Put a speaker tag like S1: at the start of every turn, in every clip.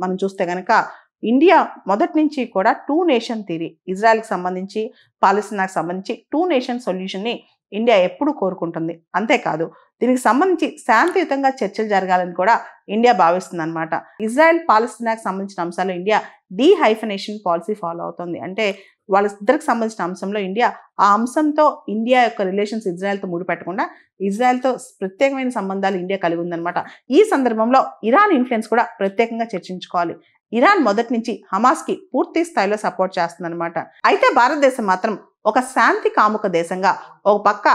S1: మనం చూస్తే గనక ఇండియా మొదటి నుంచి కూడా 2 నేషన్ థియరీ, ఇజ్రాయెల్కి సంబంధించి పాలస్తీనాకి సంబంధించి 2 నేషన్ సొల్యూషన్ని ఇండియా ఎప్పుడు కోరుకుంటుంది. అంతేకాదు దీనికి సంబంధించి శాంతియుతంగా చర్చలు జరగాలని కూడా ఇండియా భావిస్తుంది అనమాట. ఇజ్రాయెల్ పాలస్తీనాకి సంబంధించిన అంశాల్లో ఇండియా డీహైఫనేషన్ పాలసీ ఫాలో అవుతుంది. అంటే వాళ్ళిద్దరికి సంబంధించిన అంశంలో ఇండియా ఆ అంశంతో ఇండియా యొక్క రిలేషన్స్ ఇజ్రాయెల్తో ముడిపెట్టకుండా ఇజ్రాయెల్తో ప్రత్యేకమైన సంబంధాలు ఇండియా కలిగి ఉందన్నమాట. ఈ సందర్భంలో ఇరాన్ ఇన్ఫ్లుయెన్స్ కూడా ప్రత్యేకంగా చర్చించుకోవాలి. ఇరాన్ మొదటి నుంచి హమాస్కి పూర్తి స్థాయిలో సపోర్ట్ చేస్తుందన్నమాట. అయితే భారతదేశం మాత్రం ఒక శాంతి కాముక దేశంగా ఒక పక్క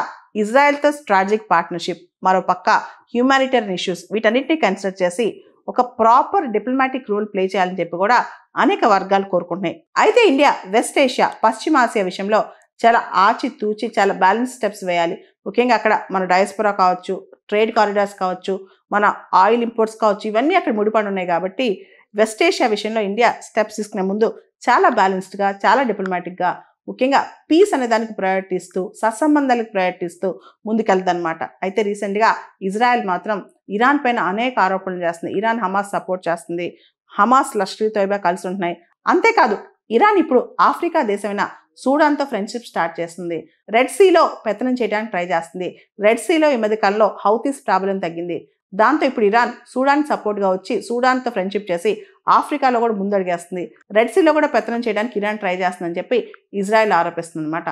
S1: ఇజ్రాయెల్తో స్ట్రాటజిక్ పార్ట్నర్షిప్, మరో పక్క హ్యూమానిటేరియన్ ఇష్యూస్ వీటన్నిటిని కన్సిడర్ చేసి ఒక ప్రాపర్ డిప్లొమాటిక్ రోల్ ప్లే చేయాలని చెప్పి కూడా అనేక వర్గాలు కోరుకుంటున్నాయి. అయితే ఇండియా వెస్ట్ ఏషియా, పశ్చిమాసియా విషయంలో చాలా ఆచితూచి చాలా బ్యాలెన్స్ స్టెప్స్ వేయాలి. ముఖ్యంగా అక్కడ మన డయాస్పోరా కావచ్చు, ట్రేడ్ కారిడార్స్ కావచ్చు, మన ఆయిల్ ఇంపోర్ట్స్ కావచ్చు, ఇవన్నీ అక్కడ ముడిపడి ఉన్నాయి. కాబట్టి వెస్ట్ ఏషియా విషయంలో ఇండియా స్టెప్స్ తీసుకునే ముందు చాలా బ్యాలెన్స్డ్గా, చాలా డిప్లొమాటిక్గా, ముఖ్యంగా పీస్ అనే దానికి ప్రయారిటీ ఇస్తూ, సత్సంబంధాలకు ప్రయారిటీ ఇస్తూ ముందుకెళ్తుందన్నమాట. అయితే రీసెంట్గా ఇజ్రాయెల్ మాత్రం ఇరాన్ పైన అనేక ఆరోపణలు చేస్తుంది. ఇరాన్ హమాస్ సపోర్ట్ చేస్తుంది, హమాస్ లష్కర్ తోయిబా కలిసి ఉంటున్నాయి. అంతేకాదు ఇరాన్ ఇప్పుడు ఆఫ్రికా దేశమైన సూడాన్తో ఫ్రెండ్షిప్ స్టార్ట్ చేస్తుంది. రెడ్ సీలో పెత్తనం చేయడానికి ట్రై చేస్తుంది. రెడ్ సీలో ఈ మధ్య కాలంలో హౌతీస్ ప్రాబ్లం తగ్గింది. దాంతో ఇప్పుడు ఇరాన్ సూడాన్ సపోర్ట్గా వచ్చి సూడాన్తో ఫ్రెండ్షిప్ చేసి ఆఫ్రికాలో కూడా ముందడుగేస్తుంది. రెడ్ సీలో కూడా పెత్తనం చేయడానికి ఇరాన్ ట్రై చేస్తుందని చెప్పి ఇజ్రాయెల్ ఆరోపిస్తుంది అనమాట.